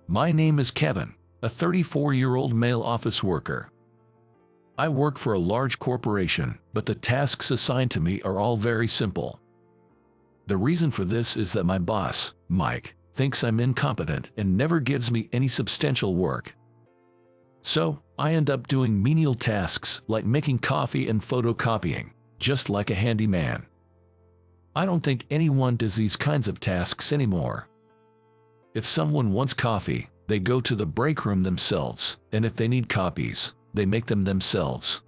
My name is Kevin, a 34-year-old male office worker. I work for a large corporation, but the tasks assigned to me are all very simple. The reason for this is that my boss, Mike, thinks I'm incompetent and never gives me any substantial work. So, I end up doing menial tasks like making coffee and photocopying, just like a handyman. I don't think anyone does these kinds of tasks anymore. If someone wants coffee, they go to the break room themselves, and if they need copies, they make them themselves.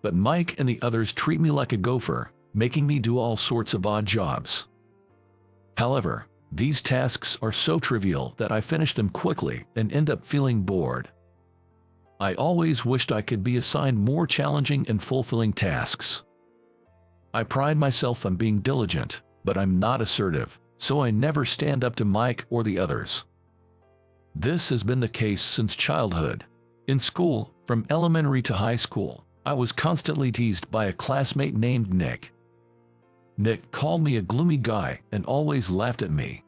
But Mike and the others treat me like a gopher, making me do all sorts of odd jobs. However, these tasks are so trivial that I finish them quickly and end up feeling bored. I always wished I could be assigned more challenging and fulfilling tasks. I pride myself on being diligent, but I'm not assertive, so I never stand up to Mike or the others. This has been the case since childhood. In school, from elementary to high school, I was constantly teased by a classmate named Nick. Nick called me a gloomy guy and always laughed at me.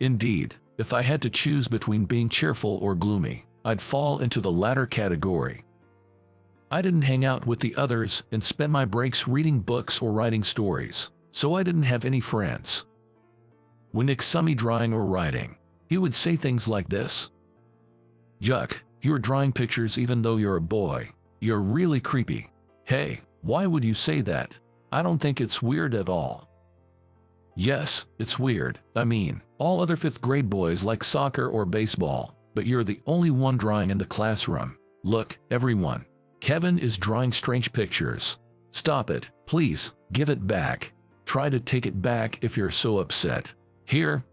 Indeed, if I had to choose between being cheerful or gloomy, I'd fall into the latter category. I didn't hang out with the others and spend my breaks reading books or writing stories, so I didn't have any friends. When Nick saw me drawing or writing, he would say things like this: "Yuck, you're drawing pictures even though you're a boy. You're really creepy. Hey, why would you say that? I don't think it's weird at all." Yes, it's weird. I mean, all other 5th grade boys like soccer or baseball, but you're the only one drawing in the classroom. Look, everyone. Kevin is drawing strange pictures. Stop it, please, give it back. Try to take it back if you're so upset. Here.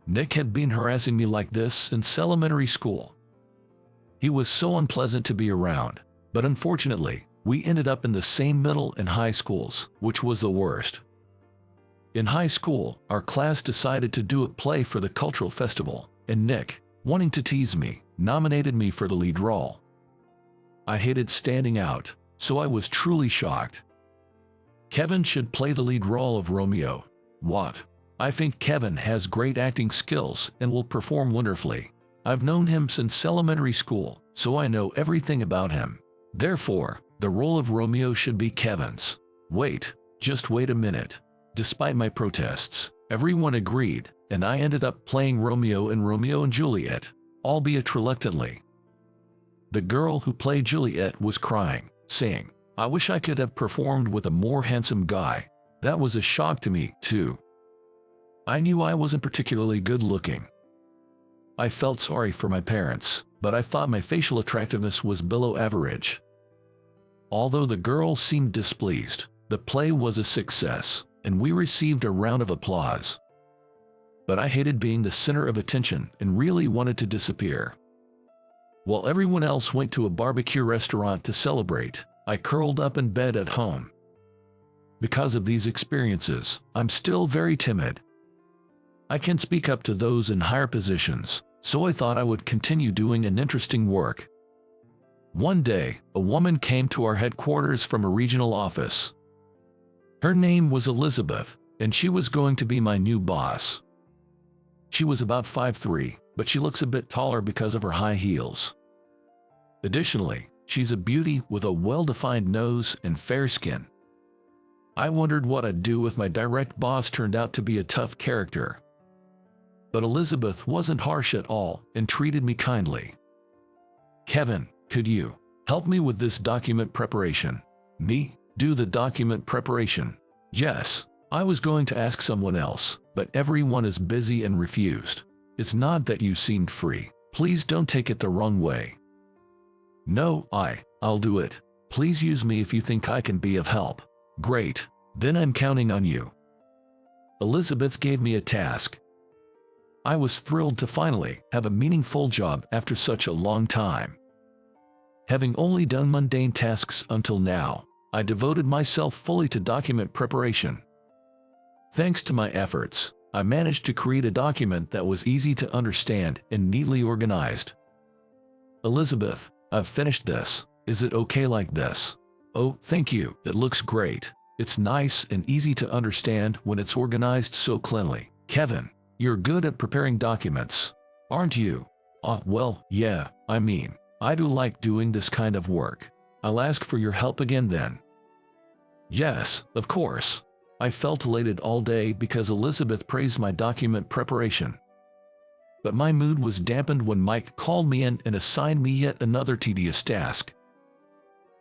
Nick had been harassing me like this since elementary school. He was so unpleasant to be around, but unfortunately, we ended up in the same middle and high schools, which was the worst. In high school, our class decided to do a play for the cultural festival, and Nick, wanting to tease me, nominated me for the lead role. I hated standing out, so I was truly shocked. Kevin should play the lead role of Romeo. What? I think Kevin has great acting skills and will perform wonderfully. I've known him since elementary school, so I know everything about him. Therefore, the role of Romeo should be Kevin's. Just wait a minute. Despite my protests, everyone agreed, and I ended up playing Romeo in Romeo and Juliet, albeit reluctantly. The girl who played Juliet was crying, saying, "I wish I could have performed with a more handsome guy." That was a shock to me, too. I knew I wasn't particularly good looking. I felt sorry for my parents, but I thought my facial attractiveness was below average. Although the girl seemed displeased, the play was a success, and we received a round of applause. But I hated being the center of attention and really wanted to disappear. While everyone else went to a barbecue restaurant to celebrate, I curled up in bed at home. Because of these experiences, I'm still very timid. I can speak up to those in higher positions, so I thought I would continue doing an interesting work. One day, a woman came to our headquarters from a regional office. Her name was Elizabeth, and she was going to be my new boss. She was about 5'3", but she looks a bit taller because of her high heels. Additionally, she's a beauty with a well-defined nose and fair skin. I wondered what I'd do if my direct boss turned out to be a tough character. But Elizabeth wasn't harsh at all and treated me kindly. "Kevin, could you help me with this document preparation?" "Me? Do the document preparation?" "Yes, I was going to ask someone else, but everyone is busy and refused. It's not that you seemed free. Please don't take it the wrong way." "No, I'll do it. Please use me if you think I can be of help." "Great, then I'm counting on you." Elizabeth gave me a task. I was thrilled to finally have a meaningful job after such a long time. Having only done mundane tasks until now, I devoted myself fully to document preparation. Thanks to my efforts, I managed to create a document that was easy to understand and neatly organized. "Elizabeth, I've finished this. Is it okay like this?" "Oh, thank you. It looks great. It's nice and easy to understand when it's organized so cleanly." "Kevin, you're good at preparing documents, aren't you? Well, yeah, I do like doing this kind of work. I'll ask for your help again then. Yes, of course. I felt elated all day because Elizabeth praised my document preparation. But my mood was dampened when Mike called me in and assigned me yet another tedious task.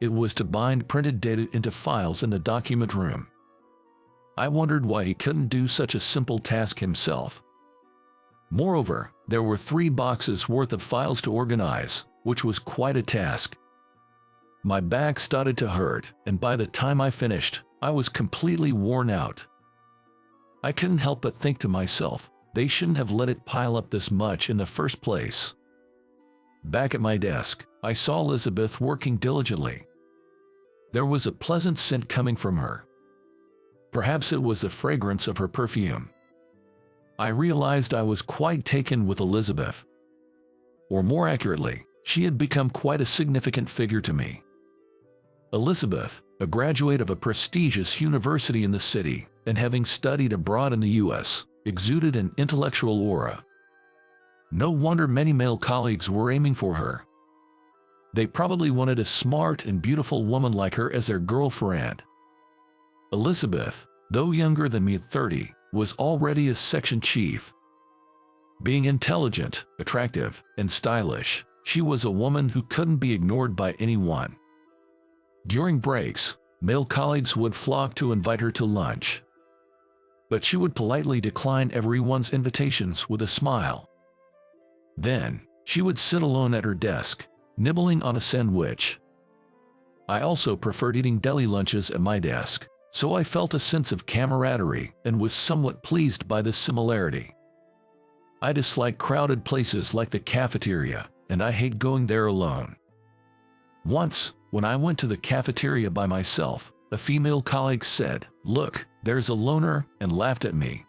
It was to bind printed data into files in the document room. I wondered why he couldn't do such a simple task himself. Moreover, there were 3 boxes worth of files to organize, which was quite a task. My back started to hurt, and by the time I finished, I was completely worn out. I couldn't help but think to myself, they shouldn't have let it pile up this much in the first place. Back at my desk, I saw Elizabeth working diligently. There was a pleasant scent coming from her. Perhaps it was the fragrance of her perfume. I realized I was quite taken with Elizabeth. Or more accurately, she had become quite a significant figure to me. Elizabeth, a graduate of a prestigious university in the city, and having studied abroad in the U.S., exuded an intellectual aura. No wonder many male colleagues were aiming for her. They probably wanted a smart and beautiful woman like her as their girlfriend. Elizabeth, though younger than me at 30, was already a section chief. Being intelligent, attractive, and stylish, she was a woman who couldn't be ignored by anyone. During breaks, male colleagues would flock to invite her to lunch. But she would politely decline everyone's invitations with a smile. Then, she would sit alone at her desk, nibbling on a sandwich. I also preferred eating deli lunches at my desk, so I felt a sense of camaraderie and was somewhat pleased by this similarity. I dislike crowded places like the cafeteria, and I hate going there alone. Once, when I went to the cafeteria by myself, a female colleague said, "Look, there's a loner," and laughed at me.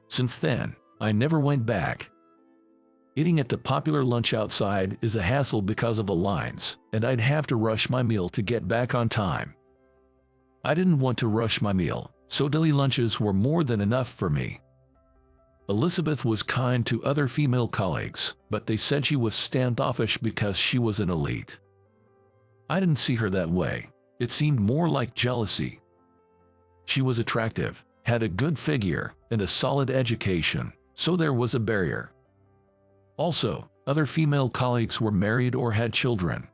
Since then, I never went back. Eating at the popular lunch outside is a hassle because of the lines, and I'd have to rush my meal to get back on time. I didn't want to rush my meal, so deli lunches were more than enough for me. Elizabeth was kind to other female colleagues, but they said she was standoffish because she was an elite. I didn't see her that way. It seemed more like jealousy. She was attractive, had a good figure, and a solid education, so there was a barrier. Also, other female colleagues were married or had children.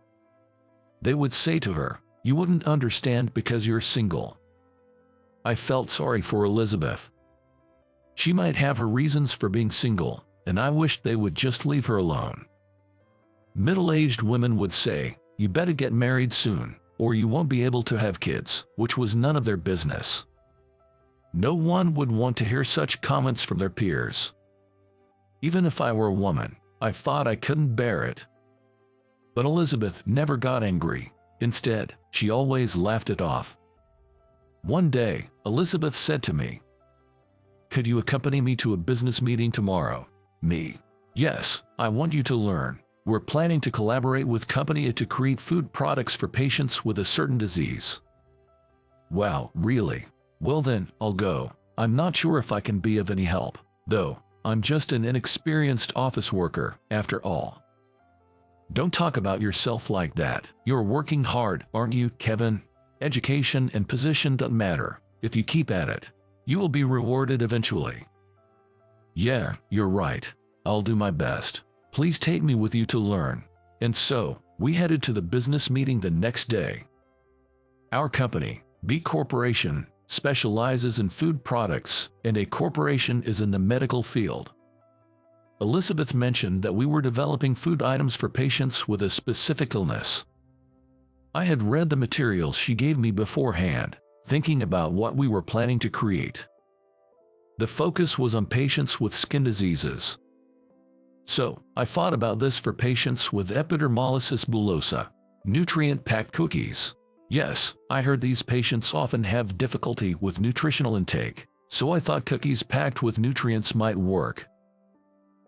They would say to her, "You wouldn't understand because you're single." I felt sorry for Elizabeth. She might have her reasons for being single, and I wished they would just leave her alone. Middle-aged women would say, "You better get married soon, or you won't be able to have kids," which was none of their business. No one would want to hear such comments from their peers. Even if I were a woman, I thought I couldn't bear it. But Elizabeth never got angry. Instead, she always laughed it off. One day, Elizabeth said to me, "Could you accompany me to a business meeting tomorrow?" Me. "Yes, I want you to learn. We're planning to collaborate with company to create food products for patients with a certain disease." "Wow, really? Well then, I'll go. I'm not sure if I can be of any help, though. I'm just an inexperienced office worker, after all." "Don't talk about yourself like that. You're working hard, aren't you, Kevin? Education and position don't matter. If you keep at it, you will be rewarded eventually." "Yeah, you're right. I'll do my best. Please take me with you to learn." And so, we headed to the business meeting the next day. Our company, B Corporation, specializes in food products, and A Corporation is in the medical field. Elizabeth mentioned that we were developing food items for patients with a specific illness. I had read the materials she gave me beforehand, thinking about what we were planning to create. The focus was on patients with skin diseases. So, I thought about this for patients with epidermolysis bullosa, nutrient-packed cookies. Yes, I heard these patients often have difficulty with nutritional intake, so I thought cookies packed with nutrients might work.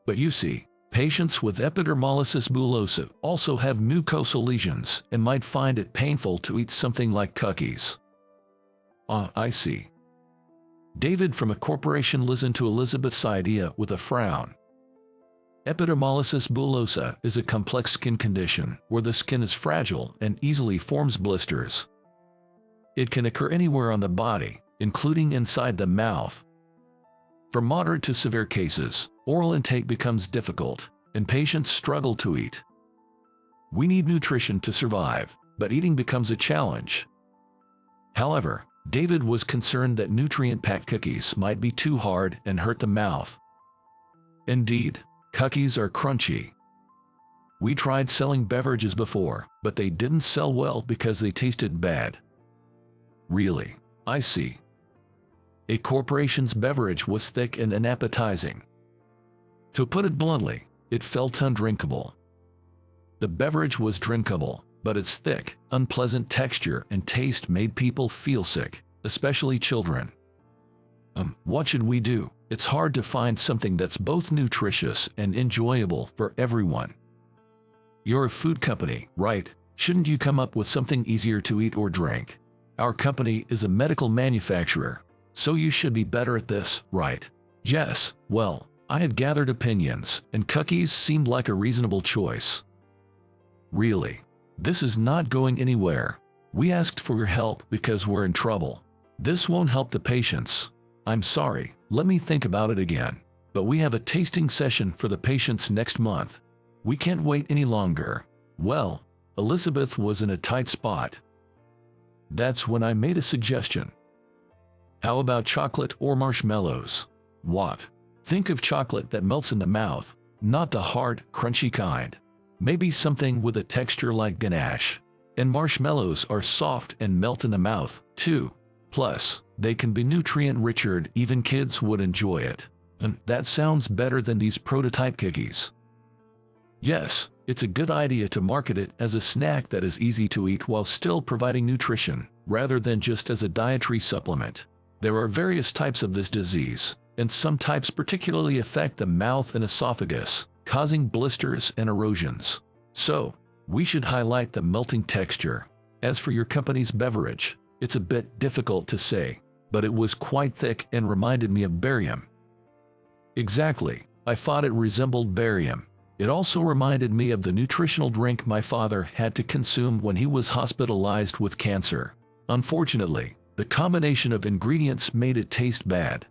But you see, patients with epidermolysis bullosa also have mucosal lesions and might find it painful to eat something like cookies. Ah, I see. David from a corporation listened to Elizabeth's idea with a frown. Epidermolysis bullosa is a complex skin condition where the skin is fragile and easily forms blisters. It can occur anywhere on the body, including inside the mouth. For moderate to severe cases, oral intake becomes difficult, and patients struggle to eat. We need nutrition to survive, but eating becomes a challenge. However, David was concerned that nutrient-packed cookies might be too hard and hurt the mouth. Indeed, cookies are crunchy. We tried selling beverages before, but they didn't sell well because they tasted bad. Really? I see. A corporation's beverage was thick and unappetizing. To put it bluntly, it felt undrinkable. The beverage was drinkable, but its thick, unpleasant texture and taste made people feel sick, especially children. What should we do? It's hard to find something that's both nutritious and enjoyable for everyone. You're a food company, right? Shouldn't you come up with something easier to eat or drink? Our company is a medical manufacturer, so you should be better at this, right? Yes, well, I had gathered opinions, and cookies seemed like a reasonable choice. Really? This is not going anywhere. We asked for your help because we're in trouble. This won't help the patients. I'm sorry, let me think about it again. But we have a tasting session for the patients next month. We can't wait any longer. Well, Elizabeth was in a tight spot. That's when I made a suggestion. How about chocolate or marshmallows? What? Think of chocolate that melts in the mouth, not the hard, crunchy kind. Maybe something with a texture like ganache. And marshmallows are soft and melt in the mouth, too. Plus, they can be nutrient-richer, even kids would enjoy it. And that sounds better than these prototype cookies. Yes, it's a good idea to market it as a snack that is easy to eat while still providing nutrition, rather than just as a dietary supplement. There are various types of this disease, and some types particularly affect the mouth and esophagus, causing blisters and erosions. So, we should highlight the melting texture. As for your company's beverage, it's a bit difficult to say, but it was quite thick and reminded me of barium. Exactly, I thought it resembled barium. It also reminded me of the nutritional drink my father had to consume when he was hospitalized with cancer. Unfortunately, the combination of ingredients made it taste bad.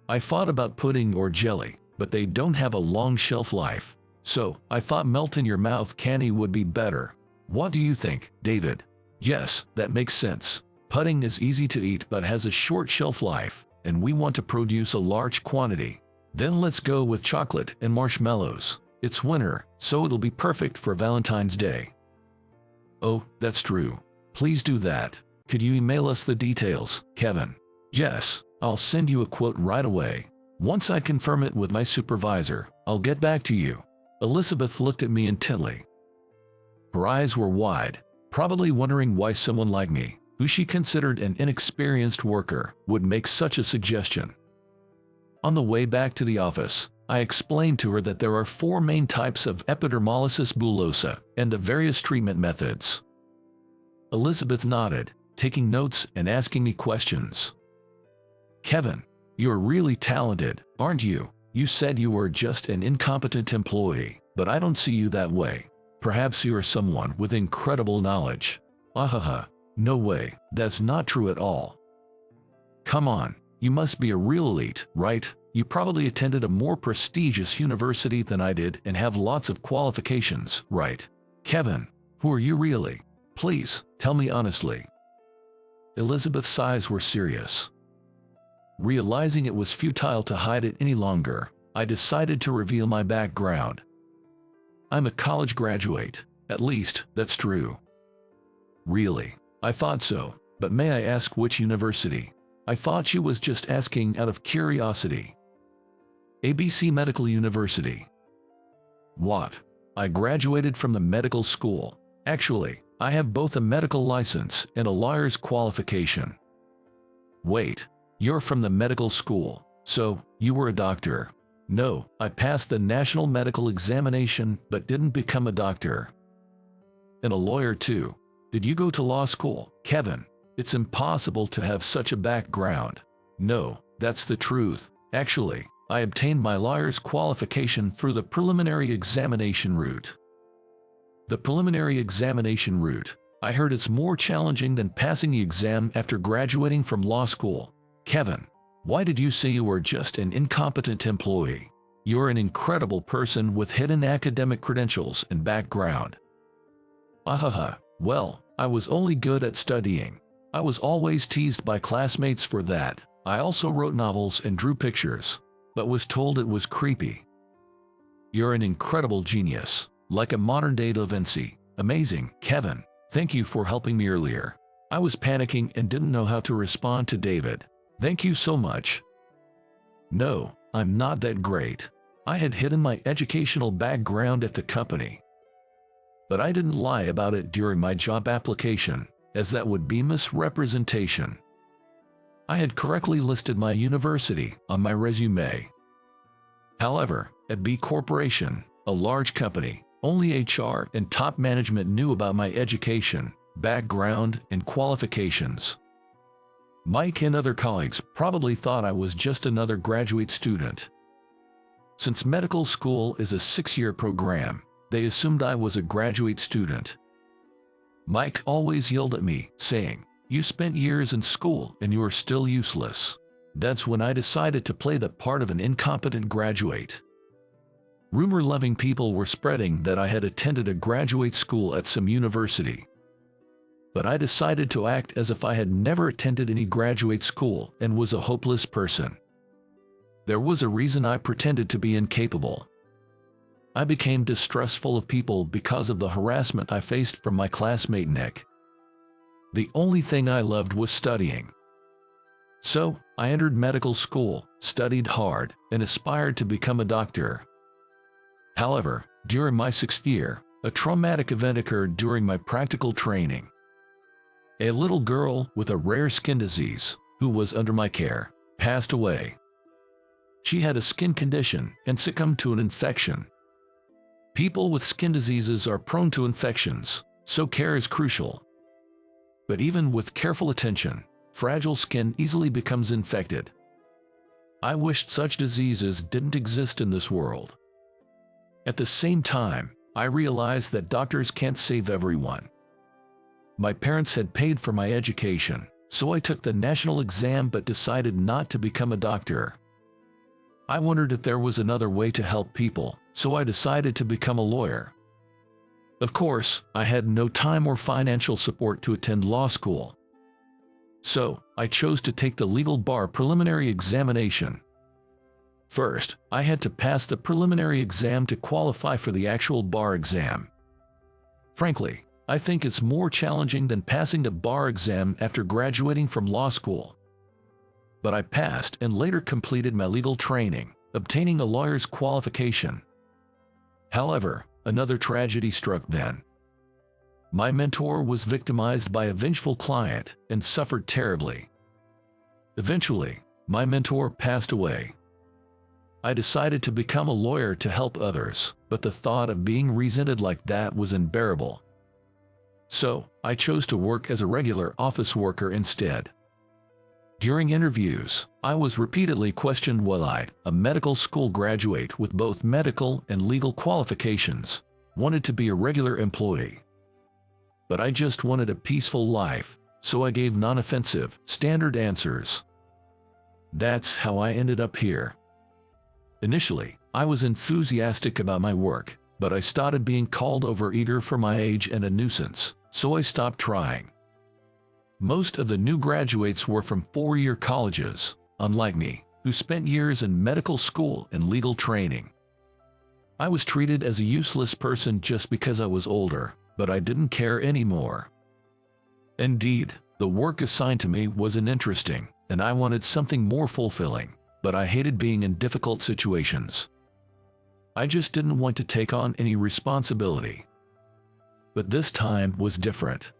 I thought about pudding or jelly, but they don't have a long shelf life. So, I thought melt-in-your-mouth candy would be better. What do you think, David? Yes, that makes sense. Pudding is easy to eat but has a short shelf life, and we want to produce a large quantity. Then let's go with chocolate and marshmallows. It's winter, so it'll be perfect for Valentine's Day. Oh, that's true. Please do that. Could you email us the details, Kevin? Yes, I'll send you a quote right away. Once I confirm it with my supervisor, I'll get back to you. Elizabeth looked at me intently. Her eyes were wide, probably wondering why someone like me, who she considered an inexperienced worker, would make such a suggestion. On the way back to the office, I explained to her that there are 4 main types of epidermolysis bullosa and the various treatment methods. Elizabeth nodded, taking notes and asking me questions. Kevin, you're really talented, aren't you? You said you were just an incompetent employee, but I don't see you that way. Perhaps you are someone with incredible knowledge. Ahaha, no way, that's not true at all. Come on, you must be a real elite, right? You probably attended a more prestigious university than I did and have lots of qualifications, right? Kevin, who are you really? Please, tell me honestly. Elizabeth's eyes were serious. Realizing it was futile to hide it any longer, I decided to reveal my background. I'm a college graduate. At least, that's true. Really? I thought so, but may I ask which university? I thought she was just asking out of curiosity. ABC Medical University. What? I graduated from the medical school. Actually, I have both a medical license and a lawyer's qualification. Wait, you're from the medical school, so you were a doctor? No, I passed the national medical examination but didn't become a doctor. And a lawyer too. Did you go to law school, Kevin? It's impossible to have such a background. No, that's the truth. Actually, I obtained my lawyer's qualification through the preliminary examination route. The preliminary examination route, I heard it's more challenging than passing the exam after graduating from law school. Kevin, why did you say you were just an incompetent employee? You're an incredible person with hidden academic credentials and background. Ahaha, well, I was only good at studying. I was always teased by classmates for that. I also wrote novels and drew pictures, but was told it was creepy. You're an incredible genius, like a modern-day Da Vinci. Amazing, Kevin. Thank you for helping me earlier. I was panicking and didn't know how to respond to David. Thank you so much. No, I'm not that great. I had hidden my educational background at the company. But I didn't lie about it during my job application, as that would be misrepresentation. I had correctly listed my university on my resume. However, at B Corporation, a large company, only HR and top management knew about my education, background, and qualifications. Mike and other colleagues probably thought I was just another graduate student. Since medical school is a 6-year program, they assumed I was a graduate student. Mike always yelled at me, saying, "You spent years in school and you are still useless." That's when I decided to play the part of an incompetent graduate. Rumor-loving people were spreading that I had attended a graduate school at some university. But I decided to act as if I had never attended any graduate school and was a hopeless person. There was a reason I pretended to be incapable. I became distrustful of people because of the harassment I faced from my classmate Nick. The only thing I loved was studying. So, I entered medical school, studied hard, and aspired to become a doctor. However, during my 6th year, a traumatic event occurred during my practical training. A little girl with a rare skin disease, who was under my care, passed away. She had a skin condition and succumbed to an infection. People with skin diseases are prone to infections, so care is crucial. But even with careful attention, fragile skin easily becomes infected. I wished such diseases didn't exist in this world. At the same time, I realized that doctors can't save everyone. My parents had paid for my education, so I took the national exam but decided not to become a doctor. I wondered if there was another way to help people, so I decided to become a lawyer. Of course, I had no time or financial support to attend law school. So, I chose to take the legal bar preliminary examination. First, I had to pass the preliminary exam to qualify for the actual bar exam. Frankly, I think it's more challenging than passing the bar exam after graduating from law school. But I passed and later completed my legal training, obtaining a lawyer's qualification. However, another tragedy struck then. My mentor was victimized by a vengeful client and suffered terribly. Eventually, my mentor passed away. I decided to become a lawyer to help others, but the thought of being resented like that was unbearable. So, I chose to work as a regular office worker instead. During interviews, I was repeatedly questioned whether I, a medical school graduate with both medical and legal qualifications, wanted to be a regular employee. But I just wanted a peaceful life, so I gave non-offensive, standard answers. That's how I ended up here. Initially, I was enthusiastic about my work, but I started being called overeager for my age and a nuisance, so I stopped trying. Most of the new graduates were from 4-year colleges, unlike me, who spent years in medical school and legal training. I was treated as a useless person just because I was older, but I didn't care anymore. Indeed, the work assigned to me wasn't interesting, and I wanted something more fulfilling, but I hated being in difficult situations. I just didn't want to take on any responsibility. But this time was different.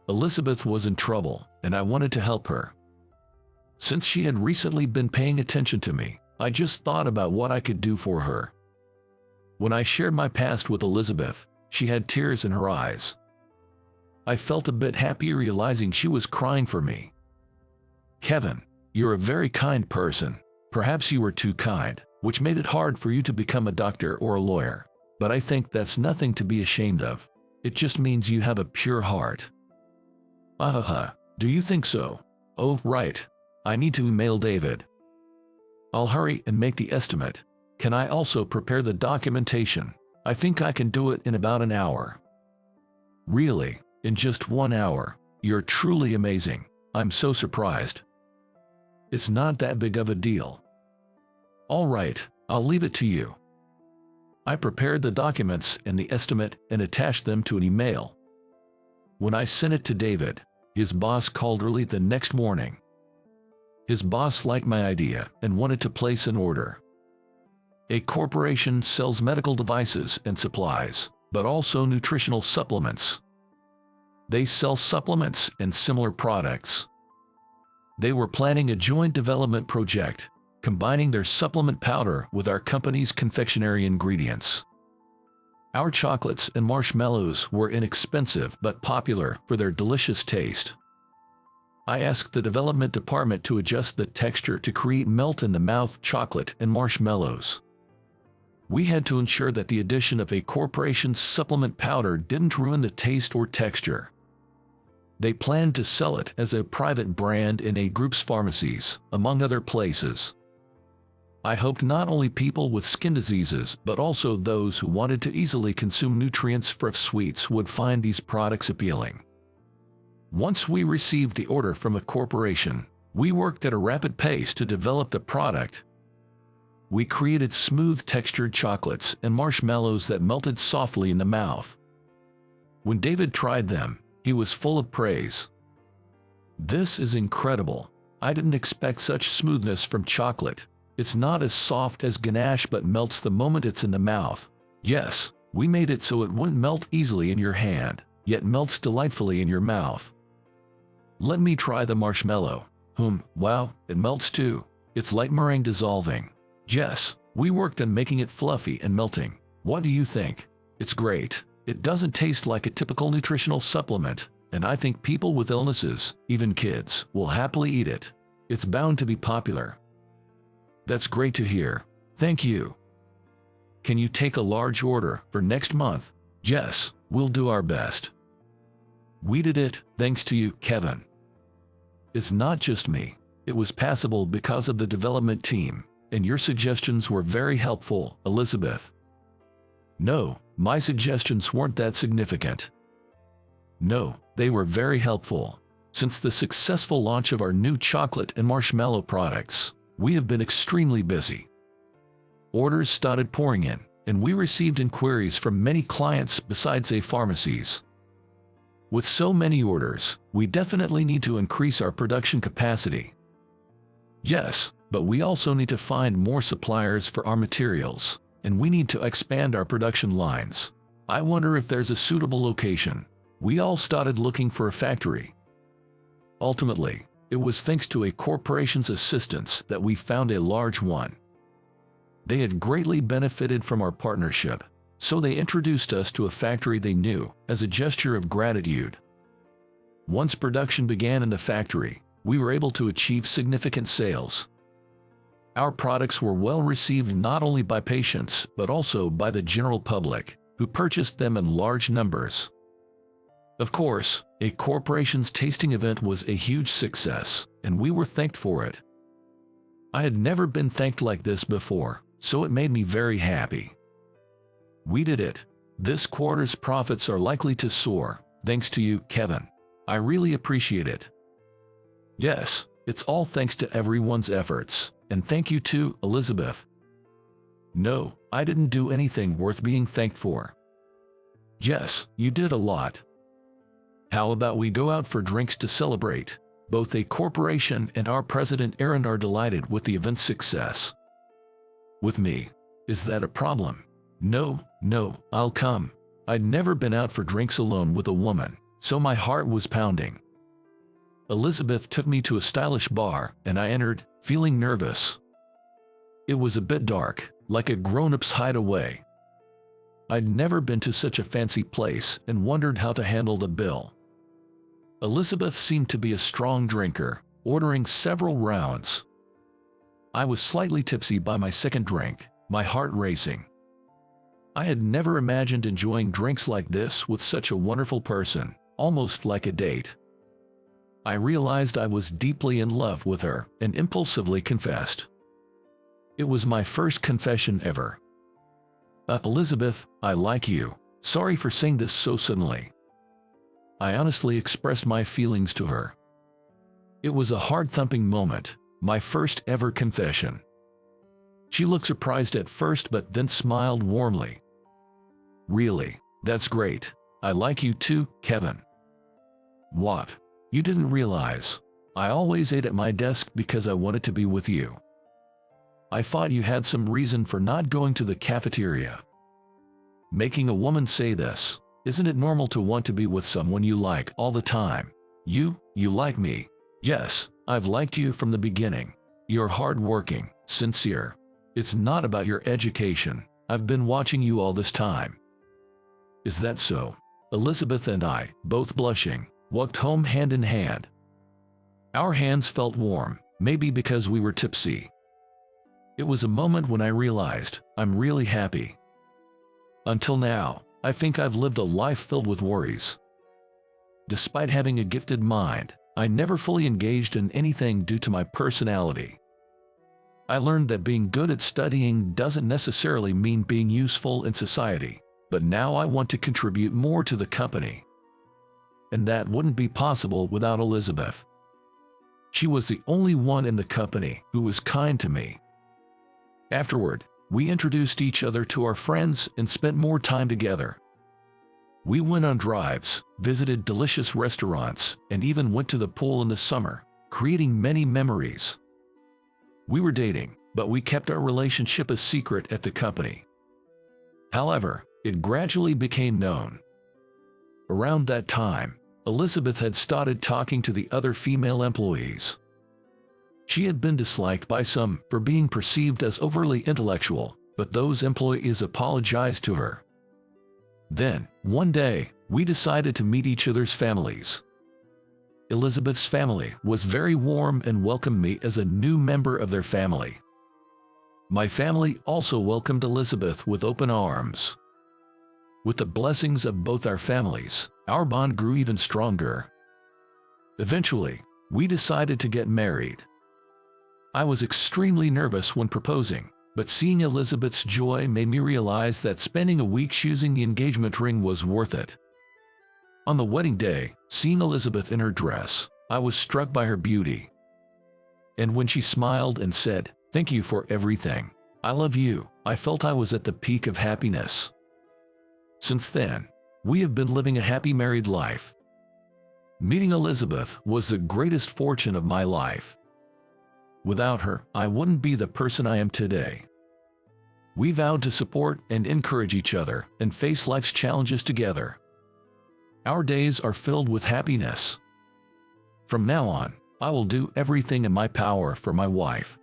Elizabeth was in trouble, and I wanted to help her. Since she had recently been paying attention to me, I just thought about what I could do for her. When I shared my past with Elizabeth, she had tears in her eyes. I felt a bit happy realizing she was crying for me. "Kevin, You're a very kind person. Perhaps you were too kind, which made it hard for you to become a doctor or a lawyer. But I think that's nothing to be ashamed of. It just means you have a pure heart. Ahaha, do you think so? Oh, right. I need to email David. I'll hurry and make the estimate. Can I also prepare the documentation? I think I can do it in about an hour. Really? In just 1 hour? You're truly amazing. I'm so surprised. It's not that big of a deal. All right, I'll leave it to you. I prepared the documents and the estimate and attached them to an email. When I sent it to David, his boss called early the next morning. His boss liked my idea and wanted to place an order. A corporation sells medical devices and supplies, but also nutritional supplements. They sell supplements and similar products. They were planning a joint development project, combining their supplement powder with our company's confectionery ingredients. Our chocolates and marshmallows were inexpensive but popular for their delicious taste. I asked the development department to adjust the texture to create melt-in-the-mouth chocolate and marshmallows. We had to ensure that the addition of a corporation's supplement powder didn't ruin the taste or texture. They planned to sell it as a private brand in a group's pharmacies, among other places. I hoped not only people with skin diseases but also those who wanted to easily consume nutrients-free sweets would find these products appealing. Once we received the order from a corporation, we worked at a rapid pace to develop the product. We created smooth textured chocolates and marshmallows that melted softly in the mouth. When David tried them, he was full of praise. This is incredible. I didn't expect such smoothness from chocolate. It's not as soft as ganache but melts the moment it's in the mouth. Yes, we made it so it wouldn't melt easily in your hand, yet melts delightfully in your mouth. Let me try the marshmallow. Wow, it melts too. It's like meringue dissolving. Yes, we worked on making it fluffy and melting. What do you think? It's great. It doesn't taste like a typical nutritional supplement, and I think people with illnesses, even kids, will happily eat it. It's bound to be popular. That's great to hear. Thank you. Can you take a large order for next month? Yes, we'll do our best. We did it, thanks to you, Kevin. It's not just me. It was possible because of the development team, and your suggestions were very helpful, Elizabeth. No, my suggestions weren't that significant. No, they were very helpful. Since the successful launch of our new chocolate and marshmallow products, we have been extremely busy. Orders started pouring in, and we received inquiries from many clients besides pharmacies. With so many orders, we definitely need to increase our production capacity. Yes, but we also need to find more suppliers for our materials, and we need to expand our production lines. I wonder if there's a suitable location. We all started looking for a factory. Ultimately, it was thanks to a corporation's assistance that we found a large one. They had greatly benefited from our partnership, so they introduced us to a factory they knew as a gesture of gratitude. Once production began in the factory, we were able to achieve significant sales. Our products were well received not only by patients but also by the general public, who purchased them in large numbers. Of course, a corporation's tasting event was a huge success, and we were thanked for it. I had never been thanked like this before, so it made me very happy. We did it. This quarter's profits are likely to soar, thanks to you, Kevin. I really appreciate it. Yes, it's all thanks to everyone's efforts, and thank you too, Elizabeth. No, I didn't do anything worth being thanked for. Yes, you did a lot. How about we go out for drinks to celebrate? Both a corporation and our president Aaron are delighted with the event's success. With me. Is that a problem? No, I'll come. I'd never been out for drinks alone with a woman, so my heart was pounding. Elizabeth took me to a stylish bar, and I entered, feeling nervous. It was a bit dark, like a grown-up's hideaway. I'd never been to such a fancy place and wondered how to handle the bill. Elizabeth seemed to be a strong drinker, ordering several rounds. I was slightly tipsy by my second drink, my heart racing. I had never imagined enjoying drinks like this with such a wonderful person, almost like a date. I realized I was deeply in love with her and impulsively confessed. It was my first confession ever. Elizabeth, I like you. Sorry for saying this so suddenly. I honestly expressed my feelings to her. It was a heart-thumping moment, my first ever confession. She looked surprised at first but then smiled warmly. Really? That's great. I like you too, Kevin. What? You didn't realize. I always ate at my desk because I wanted to be with you. I thought you had some reason for not going to the cafeteria. Making a woman say this, isn't it normal to want to be with someone you like all the time? You like me. Yes, I've liked you from the beginning. You're hardworking, sincere. It's not about your education. I've been watching you all this time. Is that so? Elizabeth and I, both blushing, walked home hand in hand. Our hands felt warm, maybe because we were tipsy. It was a moment when I realized I'm really happy. Until now, I think I've lived a life filled with worries. Despite having a gifted mind, I never fully engaged in anything due to my personality. I learned that being good at studying doesn't necessarily mean being useful in society, but now I want to contribute more to the company. And that wouldn't be possible without Elizabeth. She was the only one in the company who was kind to me. Afterward, we introduced each other to our friends and spent more time together. We went on drives, visited delicious restaurants, and even went to the pool in the summer, creating many memories. We were dating, but we kept our relationship a secret at the company. However, it gradually became known. Around that time, Elizabeth had started talking to the other female employees. She had been disliked by some for being perceived as overly intellectual, but those employees apologized to her. Then, one day, we decided to meet each other's families. Elizabeth's family was very warm and welcomed me as a new member of their family. My family also welcomed Elizabeth with open arms. With the blessings of both our families, our bond grew even stronger. Eventually, we decided to get married. I was extremely nervous when proposing, but seeing Elizabeth's joy made me realize that spending a week choosing the engagement ring was worth it. On the wedding day, seeing Elizabeth in her dress, I was struck by her beauty. And when she smiled and said, "Thank you for everything. I love you," I felt I was at the peak of happiness. Since then, we have been living a happy married life. Meeting Elizabeth was the greatest fortune of my life. Without her, I wouldn't be the person I am today. We vowed to support and encourage each other and face life's challenges together. Our days are filled with happiness. From now on, I will do everything in my power for my wife.